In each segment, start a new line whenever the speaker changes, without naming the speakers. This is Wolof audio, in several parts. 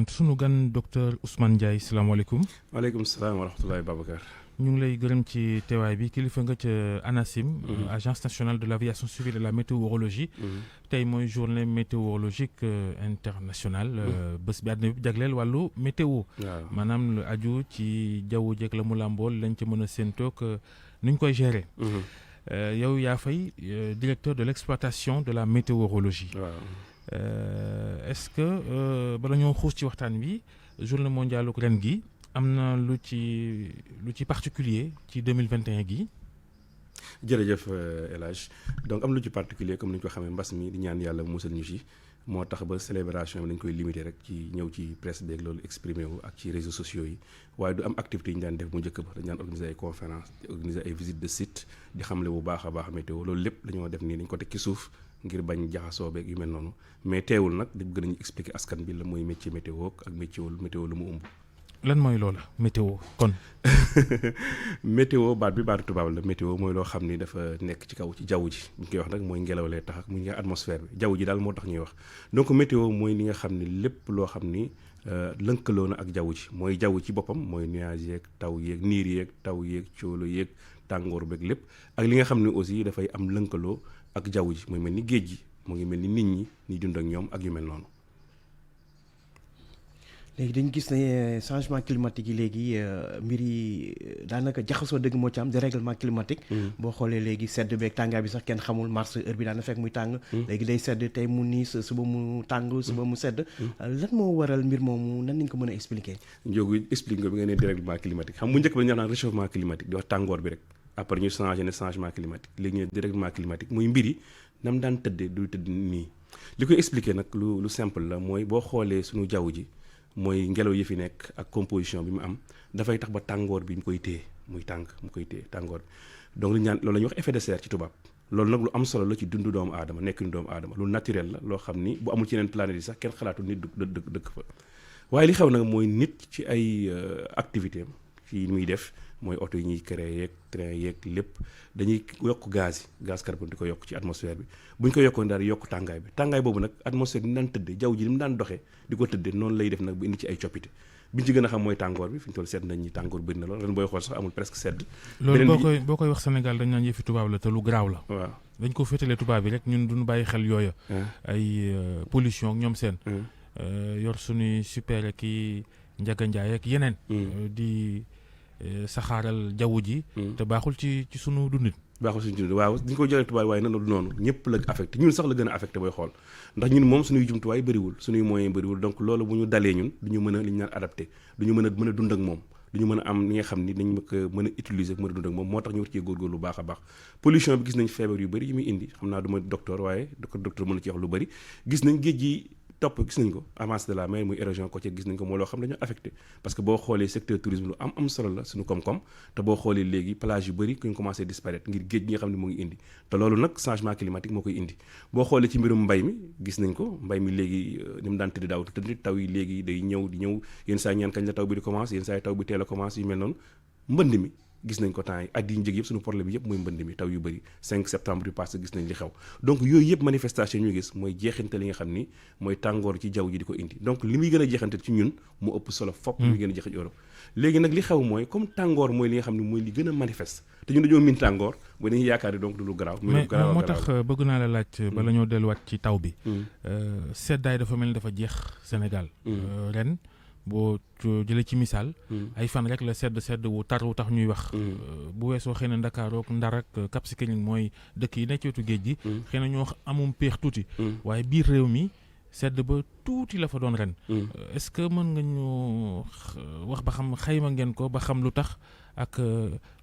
sunu gan docteur Ousmane Ndiaye salaamaaleykum.
waaleykum salaam wa rahmatullahi Babacar.
ñu ngi lay gërëm ci teewaay bi kilifa nga ca ANACIM. agence nationale de l' aviation civile et de la météorologie. tey mooy journée météorologique internationale. bés bi àddina bi jagleel wàllu météo. maanaam lu aju ci jaww jeeg la mu làmbool lañ ci mën a séentoog nuñ koy gérer. yow yaa fay directeur de l' exploitation de la météorologie. Est-ce que bala ñoo xuus ci waxtaan bi journée mondiale ren gi am na lu ci particulier ci 2021 gi.
jërëjëf El Hadj donc am lu ci particulier comme ni ñu ko xamee mbas mi di ñaan yàlla musal ñu ci moo tax ba célébration bi dañ koy limité rek ci ñëw ci presse beeg loolu exprimé wu ak ci réseaux sociaux yi waaye du am activité yi ñu daan def bu njëkk ba dañ daan organiser ay conférence organiser ay visite de site di xamle bu baax a baax météo loolu lépp dañoo def nii dañ ko teg ci suuf ngir bañ jaxasoo beeg yu mel noonu mais teewul nag di gën a ñu expliquer askan bi la mooy métier météo ak métier lu mu ëmb.
lan mooy loola météo kon.
météo baatu tubaab la météo mooy loo xam ni dafa nekk ci kaw ci jaww ji bu ñu koy wax nag mooy ngelaw lee tax ak mu ngi atmosphère bi jaww ji daal moo tax ñuy wax donc météo mooy li nga xam ni lépp loo xam ni lënkaloo na ak jaww ji mooy jaww ci boppam mooy nuage yeeg taw yeeg niir yeeg taw yeeg coolo yeeg tàngoor beeg lépp ak li nga xam ne aussi dafay am lënkaloo ak jaww ji mooy mel ni géej gi mu ngi mel ni nit ñi ñuy dund ak ñoom ak yu mel noonu.
léegi dañu gis ne changement climatique yi léegi mbir yi daanaka jaxasoo dëgg moo ci am dérèglement climatique. boo xoolee léegi sedd beeg tàngaay bi sax kenn xamul mars heure bi daana fekk muy tàng. léegi day sedd tey mu niis suba mu tàng suba mu sedd. lan moo waral mbir moomu nan nañ ko mën a expliquer.
Ndiogou explique nga bi nga ne dérèglement climatique xam mu njëkk ba ñu wax naan réchauffement climatique di wax tàngoor bi rek après ñu changé ne changement climatique léegi ñu ne dérèglement climatique muy mbir yi nam daan tëddee du tëdd nii li koy expliquer nag lu simple la mooy boo xoolee suñu jaww ji mooy ngelaw yi fi nekk ak composition bi mu am dafay tax ba tàngoor bi mu koy téye muy tàng mu koy téye tàngoor bi donc lu ñaan loolu la ñuy wax effet de serre ci tubaab loolu nag lu am solo la ci dundu doomu aadama nekk ni doomu aadama lu naturel la loo xam ni bu amul ci yeneen planète yi sax kenn xalaatu nit dëkk fa waaye li xew nag mooy nit ci ay activité am ci muy def mooy oto yi ñuy créé yeeg train yeeg lépp dañuy yokk gaz carbone di ko yokk ci atmosphère bi bu ñu ko yokkoon daal di yokk tàngaay bi tàngaay boobu nag atmosphère bi ni daan tëddee jaww ji ni mu daan doxee di ko tëddee noonu lay def nag bu indi ci ay coppite bi ñu ci gën a xam mooy tàngoor bi fi ñu toll seet nañ ni tàngoor bëri na lool ren booy xool sax amul presque sedd.
loolu boo koy wax Sénégal dañ naan yëfi tubaab la te lu garaaw la.
waaw
dañ ko féetalee tubaab bi rek ñun duñu bàyyi xel yooya. ay pollution ak ñoom seen. yor suñuy super ki Njaga Njaay ak yeneen. di saxaaral jaww ji. te baaxul ci sunu dundin.
baaxul suñu dund waaw dañu ko jëlee tubaab waaye nan la du noonu ñëpp la affecté ñun sax la gën a affecté booy xool ndax ñun moom suñuy jumtuwaay bëriwul suñuy moyen bëriwul donc loolu bu ñu dalee ñun du ñu mën a li ñu naan adapté du ñu mën a dund ak moom du ñu mën a am li nga xam ni dañ ko mën a utiliser mën a dund ak moom moo tax ñu war cee góorgóorlu bu baax a baax pollution bi gis nañ feebar yu bëri yi muy indi xam naa du ma docteur waaye docteur mën na ci wax lu bëri gis nañ géej gi topp gis nañ ko avance de la mer muy érosion côtière gis nañ ko moo loo xam dañoo affecté parce que boo xoolee secteur tourisme lu am solo la suñu koom-koom te boo xoolee léegi plage yu bëri kuñ commencé disparaître ngir géej gi nga xam ne mu ngi indi te loolu nag changement climatique moo koy indi boo xoolee ci mbirum mbay mi gis nañ ko mbay mi léegi ni mu daan tëdd daaw tëdd taw yi léegi day ñëw di ñëw yenn saa ñaan kañ la taw bi di commencé yenn saa taw bi teel a commencé yu mel noonu mbënd mi gis nañ ko temps yi at yi njëg yëpp suñu problème yëpp mooy mbënd mi taw yu bëri 5 septembre yu passé gis nañ li xew donc yooyu yëpp manifestation ñu gis mooy jeexinte li nga xam ni mooy tàngoor ci jaww ji di ko indi donc li muy gën a jeexante ci ñun mu ëpp solo fopp li muy gën a jeex ci Europe léegi nag li xew mooy comme tàngoor mooy li nga xam ne mooy li gën a manifeste te ñun dañoo min tàngoor ba dañuy yaakaar ni donc du lu garaaw
mais moo tax bëgg naa la laaj bala ñoo delluwaat ci taw bi seddaay dafa mel ni dafa jeex Sénégal ren boo jëlee ci misaal ay fan rek la sedd wu tar wu tax ñuy wax bu weesoo xëy na Ndakaaru ak Ndar ak Cap Skirring mooy dëkk yi nekk ci wetu géej gi xëy na ñoo amum péex tuuti waaye biir réew mi sedd ba tuuti la fa doon ren est-ce que mën nga ñu wax ba xam xayma ngeen ko ba xam lu tax ak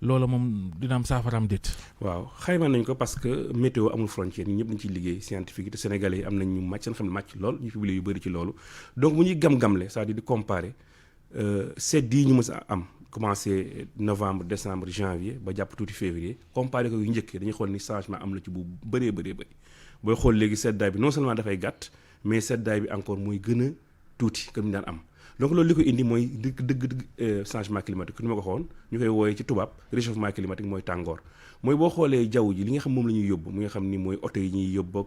loola moom dina am saafaraam déet.
waaw xayma nañ ko parce que météo amul frontière ñun ñëpp dañ ciy liggéey scientifique yi te sénégalais yi am nañ ñu màcc seen xam ne màcc lool ñu publié yu bëri ci loolu donc bu ñuy gam-gamle c'est-à-dire di comparer sedd yi ñu mës a am commencé novembre décembre janvier ba jàpp tuuti février comparer ko yu njëkkee dañuy xool ni changement am la ci bu bëree bëri booy xool léegi seddaay bi non seulement dafay gàtt mais seddaay bi encore mooy gën a tuuti comme ñu daan am donc loolu li ko indi mooy dëgg changement climatique ni ma ko waxoon ñu koy wooyee ci tubaab réchauffement climatique mooy tàngoor mooy boo xoolee jaww ji li nga xam moom la ñuy yóbbu mu nga xam ni mooy oto yi ñuy yóbbu ak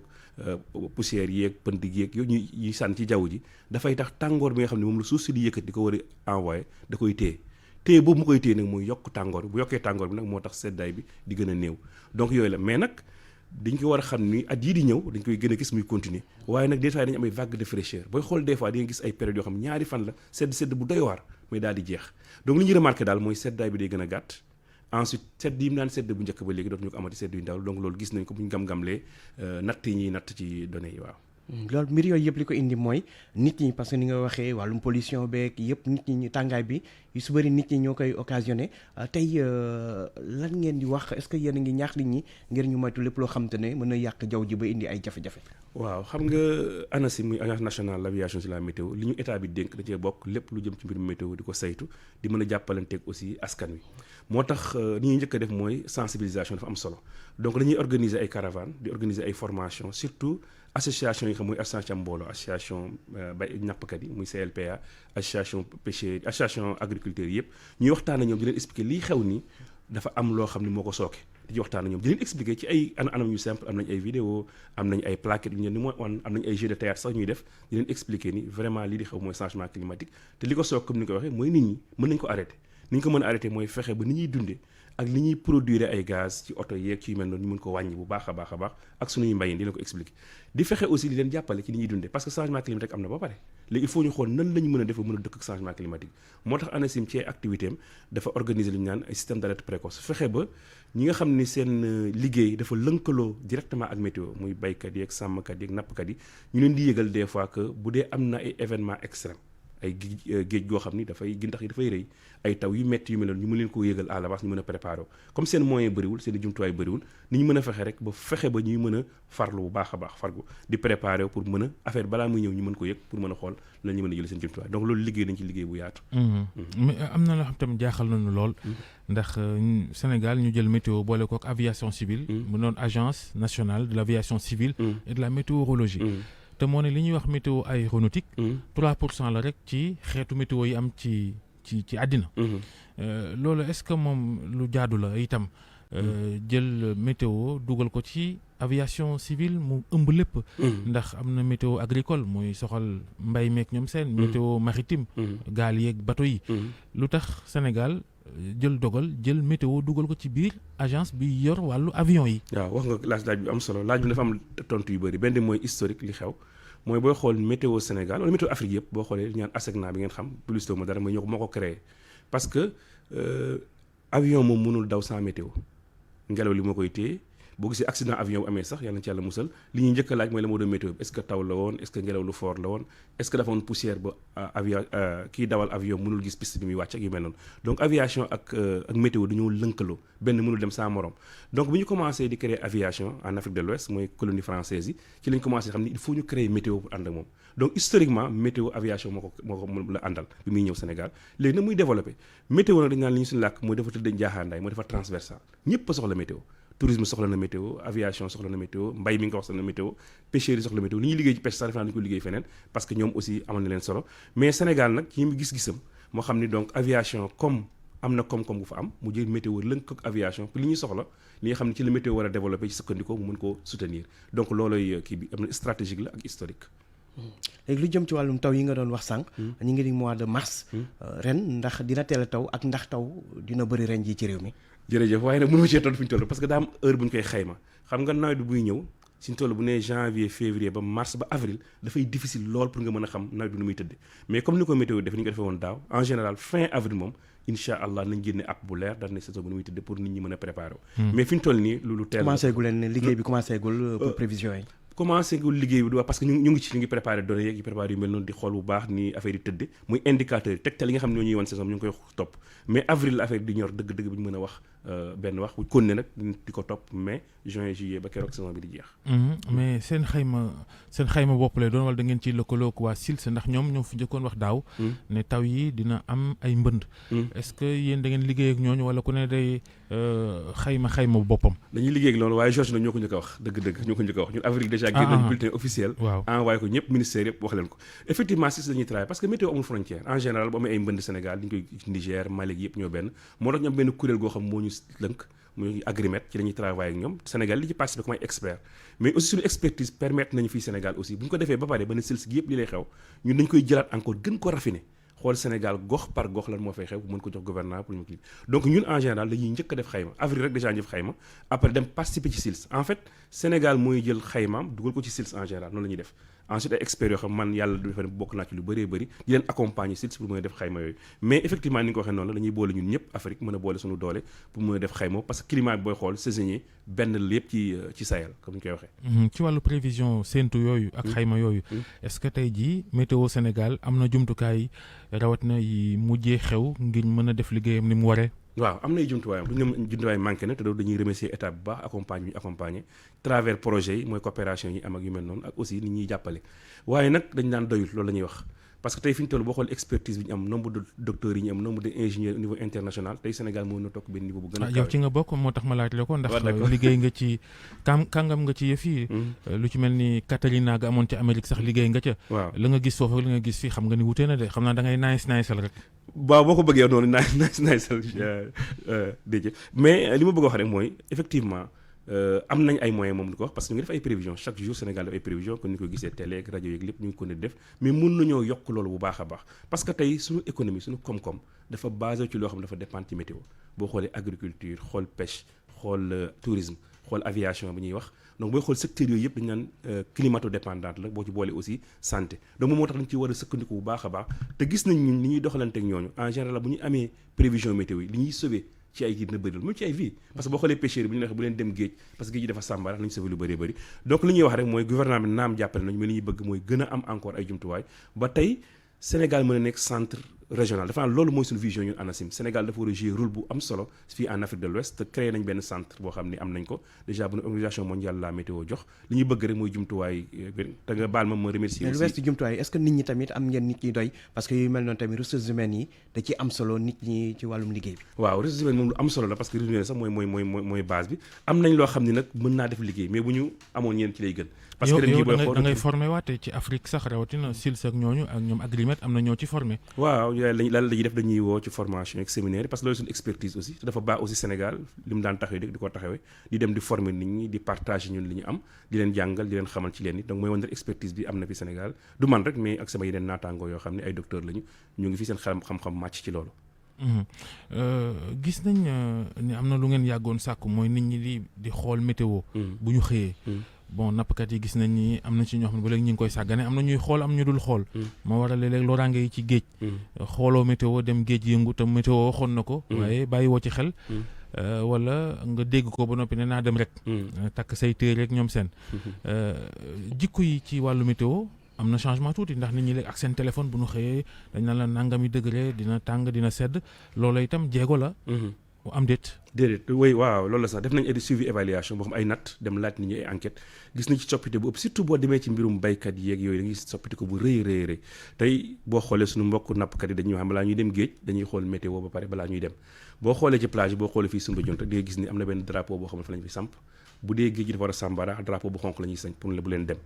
poussière yeeg pënd yeeg yooyu ñuy sànni ci jaww ji dafay tax tàngoor bi nga xam ne moom la suuf si di yëkkat di ko war a envoyé da koy téye boobu mu koy téye nag mooy yokk tàngoor bu yokkee tàngoor bi nag moo tax seddaay bi di gën a néew donc yooyu la mais nag dañ ko war a xam ni at yii di ñëw dañ koy gën a gis muy continuer waaye nag des fois dañu am ay vague de fraîcheur booy xool des fois di nga gis ay période yoo xam ñaari fan la sedd bu doy waar mooy daal di jeex donc li ñuy remarqué daal mooy seddaay bi day gën a gàtt ensuite sedd yi mu daan sedd bu njëkk ba léegi dootuñu ko amati sedd yu ndaw donc loolu gis nañ ko bu ñu gam-gamlee natt yi ñuy natt ci données yi waaw.
loolu mbir yooyu yëpp li ko indi mooy nit ñi parce que ni nga waxee wàllum pollution beeg yëpp nit ñi tàngaay bi yu su bëri nit ñi ñoo koy occasionné tey lan ngeen di wax est-ce que yéen a ngi ñaax nit ñi ngir ñu moytu lépp loo xam te ne mën na yàq jaww ji ba indi ay jafe-jafe.
waaw xam nga ANACIM muy agence nationale de l'aviation sur la météo li ñu état bi dénk da cee bokk lépp lu jëm ci mbirum météo di ko saytu di mën a jàppalanteeg aussi askan wi moo tax li ñuy njëkk a def mooy sensibilisation dafa am solo donc dañuy organiser ay caravanes di organiser ay formations surtout association yi nga xam mooy association mbooloo association bay nappkat yi muy CLPA association pêcheurs association agriculteurs yi yëpp ñuy waxtaan ak ñoom di leen expliquer lii xew nii dafa am loo xam ne moo ko sooke di waxtaan ak ñoom di leen expliquer ci ay anam yu simple am nañ ay vidéo am nañ ay plaquettes yu ñu leen di wan am nañ ay jeux de théâtre sax ñuy def di leen expliquer ni vraiment lii di xew mooy changement climatique te li ko sook comme ni ko waxee mooy nit ñi mën nañ ko arrêter ni ñu ko mën a arrêter mooy fexe ba ni ñuy dundee ak li ñuy produire ay gaz ci oto yeeg ci yu mel noonu ñu mën ko wàññi bu baax a baax a baax ak suñuy mbayin di leen ko expliquer di fexe aussi di leen jàppale ci ni ñuy dundee parce que changement climatique am na ba pare léegi il faut ñu xool nan la ñu mën a def ba mën a dëkk ak changement climatique moo tax ANACIM ci activité am dafa organiser li ñu naan ay système d'alerte précoce fexe ba ñi nga xam ni seen liggéey dafa lënkaloo directement ak météo muy baykat yi ak sàmmkat yi ak nappkat yi ñu leen di yëgal des fois que bu dee am na ay événement extrême ay géej goo xam ni dafay gintax yi dafay rëy ay taw yu metti yu mel noonu ñu mën leen koo yëgal à l'avance ñu mën a préparer comme seen moyen bëriwul seen i jumtuwaay bëriwul ni ñu mën a fexe rek ba fexe ba ñuy mën a farlu bu baax a baax fargu di préparer pour mën a affaire balaa muy ñëw ñu mën ko yëg pour mën a xool la ñu mën a jël seen jumtuwaay donc loolu liggéey nañ ci liggéey bu yaatu.
mais am na loo xam tamit jaaxal nañu lool. ndax Sénégal ñu jël météo boole kook aviation civile. mu doon agence nationale de l'aviation civile. et de la météorologie. te moo ne li ñuy wax météo aéronautique 3% la rek ci xeetu météo yi am ci àddina loolu est-ce que moom lu jaadu la itam jël météo dugal ko ci aviation civile mu ëmb lépp ndax am na météo agricole mooy soxal mbay meek ñoom seen météo maritime gaal yeeg bateau yi lu tax Sénégal jël météo dugal ko ci biir agence bi yor wàllu avion yi.
waaw wax nga laaj bi am solo laaj bi dafa am tontu yu bëri benn mooy historique li xew mooy booy xool météo Sénégal wala météo Afrique yëpp boo xoolee ñaan ASECNA bi ngeen xam publicité ma dara mooy ñoo moo ko créé parce que avion moom mënul daw sans météo ngelaw li moo koy téye boo gisee accident avion bu amee sax yàlla na ci yàlla musal li ñuy njëkk a laaj mooy la moo doon météo bi est-ce que taw la woon est-ce que ngelaw lu fort la woon est-ce que dafa woon poussière ba avion kii dawal avion mënul gis piste bi muy wàcc ak yu mel noonu donc aviation ak météo dañoo lënkaloo benn mënul dem sans morom donc bu ñu commencé di créer aviation en Afrique de l'Ouest mooy colonie française yi ci lañ commencé xam ni il faut ñu créer météo pour ànd ak moom donc historiquement météo aviation moo ko la àndal bi muy ñëw Sénégal léegi nag muy développé météo nag dañ naan li ñu suñu làkk mooy dafa tëdd njaaxaandaay mooy dafa transversal ñëpp a soxla météo tourisme soxla na météo aviation soxla na météo mbay mi nga wax soxla na météo pêcheurs yi soxla météo li ñuy liggéey ci pêche sax dafa dañu ko liggéey feneen parce que ñoom aussi amal na leen solo mais Sénégal nag ci gis-gisam moo xam ni donc aviation comme am na koom-koom bu fa am mu jël météo lënk ak aviation pour li ñuy soxla li nga xam ne ci la météo war a développer ci sukkandikoo mu mën koo soutenir donc loolooy kii bi am na stratégique la ak historique.
léegi lu jëm ci wàllum taw yi nga doon wax sànq. ñu ngi di mois de mars. ren ndax dina teel a taw ak ndax taw dina bëri ren ji ci réew mi.
jërëjëf waaye nag mënu ma cee toll fi ñu toll parce que daa am heure bu ñu koy xayma xam nga nawet bi buy ñëw suñu toll bu nee janvier février ba mars ba avril dafay difficile lool pour nga mën a xam nawet bi nu muy tëdd mais comme ni ko météo def ni ñu ko defee woon daaw en général fin avril moom incha allah nañ génne app bu leer daal ne saison bi nu muy tëdd pour nit ñi mën a préparer mais fi ñu toll nii lu teel
commencé gu leen liggéey bi commencé gul pour prévision yi.
commencé gul liggéey bi du wax parce que ñu ngi préparé données yeeg yi préparé yu mel noonu di xool bu baax ni affaire yi tëdd muy indicateur yi tegtal yi nga xam ne ñoo ñuy wan saison bi ñu ngi koy topp mais avril la affaire di ñor dëgg-dëgg bi ñu mën a wax benn wax bu kon ne nag di ko topp mai juin juillet ba keroog saison bi di jeex.
mais seen xayma bopp lay doon wala da ngeen ci lëkkaloo waa SILS ndax ñoo fi njëkkoon wax daaw. ne taw yi dina am ay mbënd. est-ce que yéen da ngeen liggéey ak ñooñu wala ku ne day xayma boppam.
dañuy liggéey ak loolu waaye Georges nag ñoo ko njëkk a wax dëgg-dëgg ñoo ko njëkk a wax ñun avril déjà génn nañ bulletin officiel.
waaw
envoyé ko ñëpp ministère yëpp wax leen ko effectivement SILS dañuy travailler parce que météo amul frontière en général bu amee ay mbënd Sénégal dañu koy Niger Mali yëpp ñoo benn moo tax ñu am benn kuréel goo xam moo ñu lënk muy Agrimet ci lañuy travailler ak ñoom Sénégal li ci participer comme ay expert mais aussi suñu expertise permettre nañu fii Sénégal aussi bu ñu ko defee ba pare ba ne SILS gi yëpp li lay xew ñun dañ koy jëlaat encore gën ko raffiner xool Sénégal gox par gox lan moo fay xew mën ko jox gouvernement pour ñu kii donc ñun en général dañuy njëkk a def xayma avril rek déjà njëf xayma après dem participer ci SILS en fait Sénégal mooy jël xaymaam dugal ko ci SILS en général noonu la ñuy def ensuite ay experts yoo xam man yàlla dafa ne bokk naa ci lu bëree bëri di leen accompagner SILS pour mën a def xayma yooyu mais effectivement ni nga ko waxee noonu la dañuy boole ñun ñëpp Afrique mën a boole suñu doole pour mën a def xayma parce que climat bi booy xool saisonnier benn la yëpp ci Sahel comme ni ñu koy waxee.
ci wàllu prévision séntu yooyu ak xayma yooyu est-ce que tey jii météo Sénégal am na jumtukaay rawat na yi mujjee xew ngir mën a def liggéeyam ni mu waree.
waaw am na ay jumtuwaayam bu ñu ne jumtuwaay manqué na te loolu dañuy remercier état bu baax accompagner travers projet yi mooy coopération yi am ak yu mel noonu ak aussi nit ñuy jàppale waaye nag dañ daan doyul loolu la ñuy wax parce que tey fi ñu toll boo xool expertise bi ñu am nombre de docteurs yi ñu am nombre de ingénieurs au niveau international tey Sénégal moo na toog benn niveau bu gën a kawe.
yow ci nga bokk moo tax ma laaj la ko ndax liggéey nga ci kàngam nga ci yëf yi lu ci mel ni Katarina ga amoon ci Amérique sax liggéey nga ca.
waaw
la nga gis foofu ak la nga gis fii xam nga ni wutee na de xam naa da ngay naayisal rek.
waaw boo ko bëggee noonu naayisal déedéet mais li ma bëgg a wax rek mooy effectivement am nañ ay moyens moom di ko wax parce que ñu ngi def ay prévisions chaque jour Sénégal def ay prévisions kon ni ko gisee télé ak rajo yeeg lépp ñu ngi ko def mais mën nañoo yokk loolu bu baax a baax parce que tey suñu économie suñu koom-koom dafa basé ci loo xam ne dafa dépendre ci météo boo xoolee agriculture xool pêche xool tourisme xool aviation bi ñuy wax donc booy xool secteurs yooyu yëpp dañu naan climato-dépendante la boo ci boolee aussi santé donc moom moo tax dañu ci war a sëkkandiku bu baax a baax te gis nañ ñun ni ñuy doxalanteeg ñooñu en général bu ñu amee prévision météo yi li ñuy sauver ci ay kii dina bëri mu ci ay vie parce que boo xoolee pêcheurs bu ñu waxee bu leen dem géej parce que géej gi dafa sàmba nañu sauver lu bëri donc li ñuy wax rek mooy gouvernement bi naam jàppale nañu mais li ñuy bëgg mooy gën a am encore ay jumtuwaay ba tey Sénégal mën a nekk centre régional dafa am loolu mooy suñu vision ñun ANACIM Sénégal dafa war a jouer rôle bu am solo fii en Afrique de l'Ouest te créé nañ benn centre boo xam ni am nañ ko déjà bu organisation mondiale la météo jox li ñuy bëgg rek mooy jumtuwaay te nga baal ma remercier
mais lu wees ci jumtuwaay est-ce que nit ñi tamit am ngeen nit ñi doy parce que yu mel noonu tamit ressources humaines yi da ci am solo nit ñi ci wàllum liggéey bi.
waaw ressources humaines moom lu am solo la parce que ressources humaines sax mooy base bi am nañ loo xam ni nag mën naa def liggéey mais bu ñu amoon ñeen ci lay gën. parce que
yow da ngay formé waate ci Afrique sax rawatina SILS ak ñooñu ak ñoom Agrimet am na ñoo ci formé.
waaw lan la ñuy def dañuy woo ci formation ak séminaire parce que loolu suñu expertise aussi te dafa baax aussi Sénégal li mu daan taxawee di ko taxawee di dem di former nit ñi di partager ñun li ñu am di leen jàngal di leen xamal ci leen it donc mooy wane expertise bi am na fi Sénégal du man rek mais ak sama yeneen naataangoo yoo xam ne ay docteur lañu ñu ngi fi seen xam-xam màcc ci loolu.
gis nañ ni am na lu ngeen yàggoon sàkku mooy nit ñi di xool météo. bu ñu xëyee. bon nappkat yi gis nañ ni am na ci ñoo xam ne ba léegi ñu ngi koy sàggane am na ñuy xool am ñu dul xool. moo waral léeg-léeg loraange yi ci géej. xooloo météo dem géej yëngu te météo waxoon na ko. waaye bàyyi woo ci xel. wala nga dégg ko ba noppi ne naa dem rek. takk say téere rek ñoom seen. jikko yi ci wàllu météo am na changement tuuti ndax nit ñi léegi ak seen téléphone bu ñu xëyee dañ naan la nangami degré dina tàng dina sedd loola itam jéego la. am déedéet
oui waaw loolu la sax def nañ ay suivi évaluation boo xam ay natt dem laaj nit ñi ay enquête gis nañ ci soppite bu ëpp surtout boo demee ci mbirum baykat yeeg yooyu da ngay gis soppite ko bu rëy tey boo xoolee suñu mbokk nappkat yi dañuy wax balaa ñuy dem géej dañuy xool météo ba pare balaa ñuy dem boo xoolee ci plage boo xoolee fii Soumbédioune rek di nga gis ni am na benn drapeau boo xam ne fa lañ fi samp bu dee géej gi dafa war a sàmbara drapeau bu xonq la ñuy sañ pour bu leen dem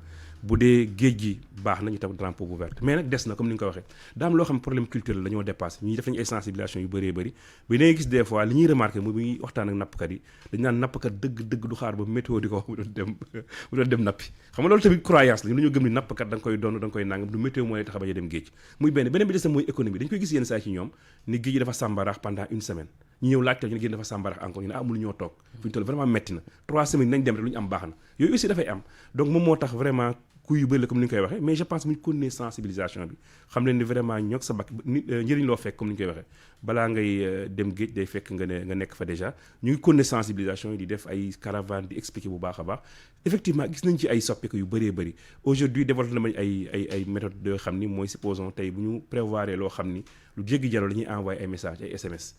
bu dee géej gi baax na ñu tam drapeau bu vert mais nag des na comme ni nga ko waxee daa am loo xam problème culturel la ñoo dépassé ñii def nañu ay sensibilisation yu bëree bëri bi da ngay gis des fois li ñuy remarqué mooy bu ñuy waxtaan ak nappkat yi dañu naan nappkat dëgg du xaar ba météo di ko wax bu doon dem nappi xam nga loolu tamit croyance la ñu dañoo gëm ni nappkat da nga koy doon da nga koy nangam du météo moo lay tax a bañ a dem géej muy beneen bi des na mooy économie dañu koy gis yenn saa ci ñoom ni géej gi dafa sàmbaraax pendant une semaine ñu ñëw laajte ñu ne géej dafa sàmbaraax encore ñu ne amul ñoo toog fi ñu toll vraiment metti na 3 semaines nañ dem rek lu ñu am baax na yooyu aussi dafay am donc moom moo tax vraiment ku yu bëri la comme ni ñu koy waxee mais je pense mu ñu continuer sensibilisation bi xam leen ni vraiment ñoog sa bakk njëriñ loo fekk comme ni ñu koy waxee balaa ngay dem géej day fekk nga nekk fa déjà ñu ngi continuer sensibilisation yi di def ay caravane di expliquer bu baax a baax effectivement gis nañ ci ay soppeeku yu bëree bëri aujourd'hui développé nañ ay méthodes yoo xam ni mooy supposons tey bu ñu prévoir loo xam ni lu jéggi jalo la ñuy envoyer ay messages ay SMS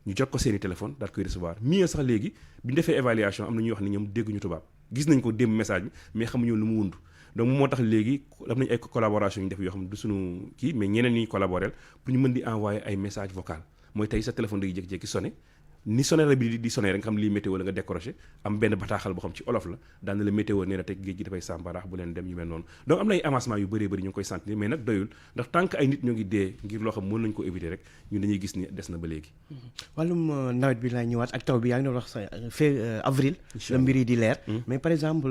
ñu jot ko seeni téléphone daal koy recevoir mieux sax léegi bi ñu defee évaluation am na ñuy wax ni ñoom dégguñu tubaab gis nañ ko démb message bi mais xamuñu lu mu wund donc moo tax léegi am nañ ay collaboration ñu def yoo xam ne du suñu kii mais ñeneen ñuy collaborer pour ñu mën di envoyer ay message vocal mooy tey sa téléphone day jékki-jékki sonné ni sonnerie bi di sonné rek nga xam lii météo la nga décroché am benn bataaxal boo xam ci olof la daan na la météo nee na tey géej gi dafay sàmbaraax bu leen dem yu mel noonu donc am na ay avancement yu bëree bëri ñu ngi koy sentir mais nag doyul ndax tant que ay nit ñoo ngi dee ngir loo xam mën nañu ko éviter rek ñun dañuy gis ni des na ba léegi
wàllum nawet bi laa ñëwaat ak taw bi yaa ngi doon wax sa avril la mbir yi di leer mais par exemple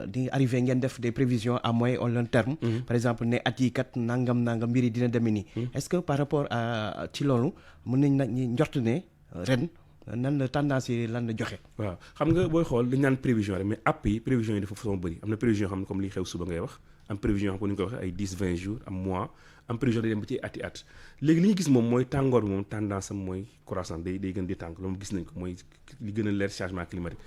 di arrivé ngeen def des prévisions à moyen ou long terme par exemple ne at yi kat nangam mbir yi dina demee nii est-ce que par rapport à ci loolu mën nañ nag ñi njort ne ren nan la tendance yi lan la joxe.
waaw xam nga booy xool dañu naan prévision rek mais app yi prévision yi dafa façon bëri am na prévision xam ne comme li xew suba ngay wax am prévision xam ko ni ñu ko waxee ay 10-20 jours am mois am prévision day dem ba ci ati at léegi li ñu gis moom mooy tàngoor bi moom tendance am mooy croissance day gën di tàng loolu gis nañ ko mooy li gën a leer changement climatique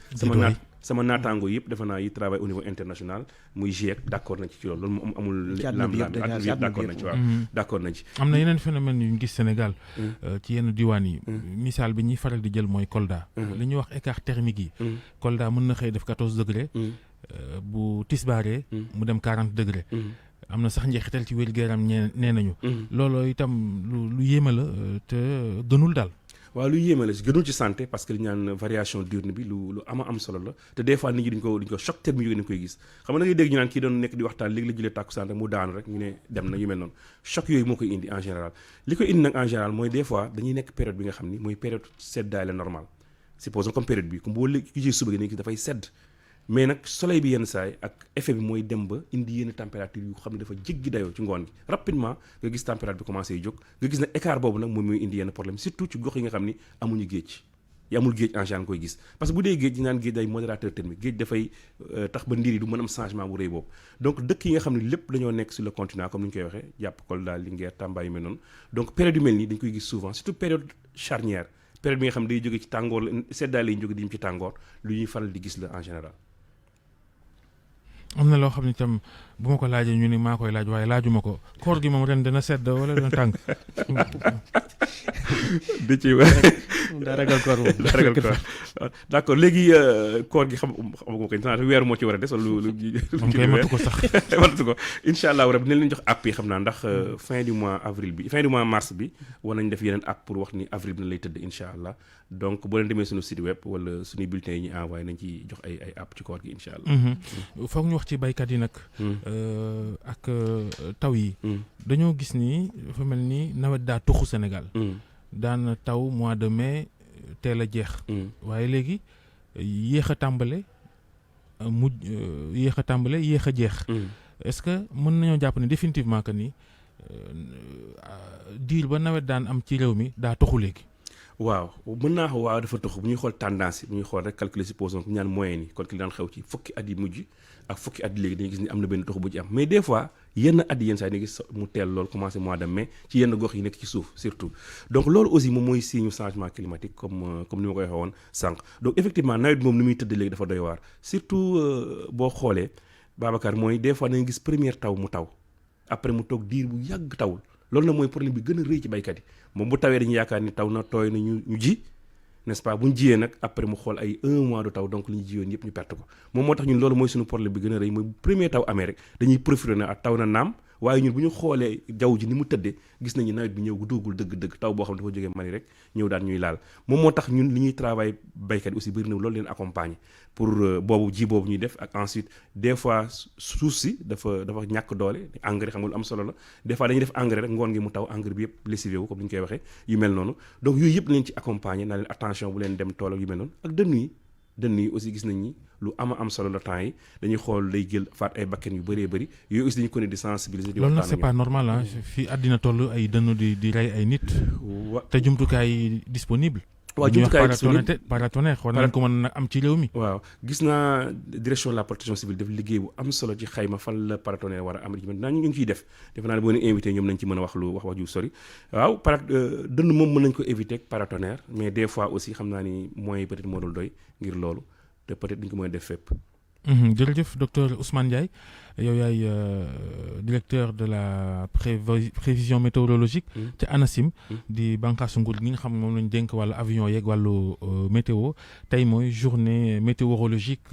sama naataango yëpp defe naa yi travail au niveau international muy GIEC d'accord nañ ci loolu moom amul lam-lam ak yëpp d'accord nañ ci waaw d'accord nañ ci
am na yeneen phénomène yu ñu gis Sénégal ci yenn diwaan yi misaal bi ñuy faral di jël mooy Kolda li ñuy wax écart thermique yi Kolda mën na xëy def 14 degré bu tisbaaree mu dem 40 degré am na sax njeexital ci wér-gu-yaram nee nañu looloo itam lu yéema la te gënul daal
waaw lu yéeme la gënul ci santé parce que li ñaan variation diurne bi lu am solo la te des fois nit ñi duñ ko choc thermique yooyu dañ koy gis xam nga da ngay dégg ñu naan kii doon nekk di waxtaan léegi la julee tàkkusaan rek mu daanu rek ñu ne dem na yu mel noonu choc yooyu moo koy indi en général li koy indi nag en général mooy des fois dañuy nekk période bi nga xam ni mooy période seddaay la normal supposons comme période bi comme boo léegi ki ci suba gi dañuy gis dafay sedd mais nag soleil bi yenn saay ak effet bi mooy dem ba indi yenn température yu xam ne dafa jéggi dayoo ci ngoon gi rapidement nga gis température bi commencé yu jóg nga gis ne écart boobu nag moom mooy indi yenn problème surtout ci gox yi nga xam ni amuñu géej yi amul géej en général nga koy gis parce que bu dee géej ñu naan géej day modérateur thermique géej dafay tax ba ndiir yi du mën am changement bu rëy boobu donc dëkk yi nga xam ne lépp dañoo nekk sur le continent comme ni ñu koy waxee jàpp Kolda Linguère Tamba yu mel noonu donc période yu mel nii dañ koy gis souvent surtout période charnière période bi nga xam ne day jóge ci tàngoor la seddaay lay jóge di ñu ci tàngoor lu ñuy faral di gis la en général
am na loo xam ne itam bu ma ko laajee ñu ni maa koy laaj waaye laajuma ko koor gi moom ren dana sedd wala dana tàng.
di ci
daa ragal koor moom
daa ragal koor d'accord léegi koor gi xam nga ko weeru moo ci war a des wala lu
koy matu ko sax
matu ko incha allah rek dinañ leen jox app yi xam naa ndax fin du mois mars bi war nañ def yeneen app pour wax ni avril bi na lay tëdd incha allah donc boo leen demee suñu site web wala suñuy bulletins yi ñu envoyé nañ ci jox ay app ci koor gi incha allah.
foog ñu wax ci baykat yi nag. ak taw yi. dañoo gis ni dafa mel ni nawet daa tuxu Sénégal. daan taw mois de mai teel a jeex. waaye léegi yéex a tàmbale yéex a jeex. est-ce que mën nañoo jàpp ne définitivement que ni diir ba nawet daan am ci réew mi daa tuxu léegi.
waaw mën naa ko waaw dafa tuxu bu ñuy xool tendance yi bu ñuy xool rek calculer supposons bu ñu naan moyenne yi kon ki daan xew ci fukki at yi mujj ak fukki at yi léegi dañuy gis ni am na benn tuxu bu ci am mais des fois yenn at yi yenn saa yi dañuy gis mu teel loolu commencé mois de mai ci yenn gox yi nekk ci suuf surtout donc loolu aussi moom mooy signe changement climatique comme ni ma ko waxee woon sànq donc effectivement nawet bi moom ni muy tëdd léegi dafa doy waar surtout boo xoolee Babacar mooy des fois dañuy gis première taw mu taw après mu toog diir bu yàgg tawul loolu nag mooy problème bi gën a rëy ci baykat yi moom bu tawee dañuy yaakaar ni taw na tooy na ñu ji n'est-ce pas bu ñu jiyee nag après mu xool ay 1 mois de taw donc li ñu jiyoon yëpp ñu perte ko moom moo tax ñun loolu mooy suñu problème bi gën a rëy mooy premier taw amee rek dañuy profité na taw na naam waaye ñun bu ñu xoolee jaww ji ni mu tëddee gis nañu nawet bi ñëw gu duggul dëgg-dëgg taw boo xam ne dafa jógee Mali rek ñëw daan ñuy laal moom moo tax ñun li ñuy travail baykat yi aussi bëri na loolu leen accompagner pour boobu ji boobu ñuy def ak ensuite des fois suuf si dafa ñàkk doole engrais xam nga lu am solo la des fois dañuy def engrais rek ngoon gi mu taw engrais bi yëpp lessivé wu comme ni ñu koy waxee yu mel noonu donc yooyu yëpp leen ci accompagner naa leen attention bu leen dem tool ak yu mel noonu ak dënn yi aussi gis nañ ni lu am solo la temps yi dañuy xool day jël faat ay bakken yu bëree bëri yooyu aussi dañu ko ne di sensibiliser di
loolu nag c'est pas normal ah fii àddina toll ay dënn di rey ay nit te jumtukaay disponible
waaw jumtukaay
paratonnerre war nañ ko mën a am ci réew mi
waaw gis naa direction de la protection civile def liggéey bu am solo ci xayma fan la paratonnerre war a am naa ñu ngi ciy def defe naa ne boo leen invité ñoom nañ ci mën a wax ju sori waaw dënn moom mën nañ ko éviter ak paratonnerre mais des fois aussi xam naa ni moyens yi peut-être moo dul doy ngir loolu te peut-être duñ ko mën a def fépp
jërëjëf docteur Ousmane Ndiaye yow yaay directeur de la prévision météorologique ca ANACIM di bànqaasu nguur gi nga xam moom lañ dénk wàllu avion yeeg wàllu météo tey mooy journée météorologique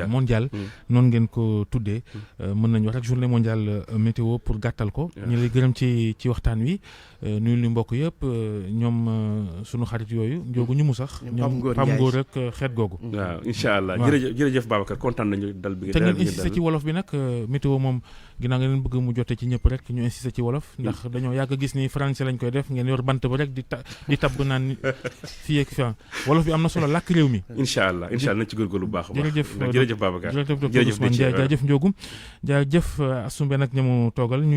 mondiale noonu ngeen ko tuddee mën nañu wax rek journée mondiale météo pour gàttal ko ñu lay gërëm ci waxtaan wi nuyu ñu mbokk yëpp ñoom sunu xarit yooyu njoogu ñu mu sax ñoom Pam Ngor ak xeet googu
waaw incha allah jërëjëf Babacar kontaan nañu dal bi
te ngeen insisté ci wolof bi nag météo moom ginnaaw ngeen bëgg mu jote ci ñëpp rek ñu insisté ci wolof ndax dañoo yàgg gis ni français lañ koy def ngeen yor bant ba rek di tabb naan fii ak fa wolof bi am na solo làkk réew mi
incha allah nañ ci góorgóorlu bu baax
jërëjëf Babacar jërëjëf docteur Ousmane jaajëf Ndiogou jaajëf Assoumbe nag ñamu toogal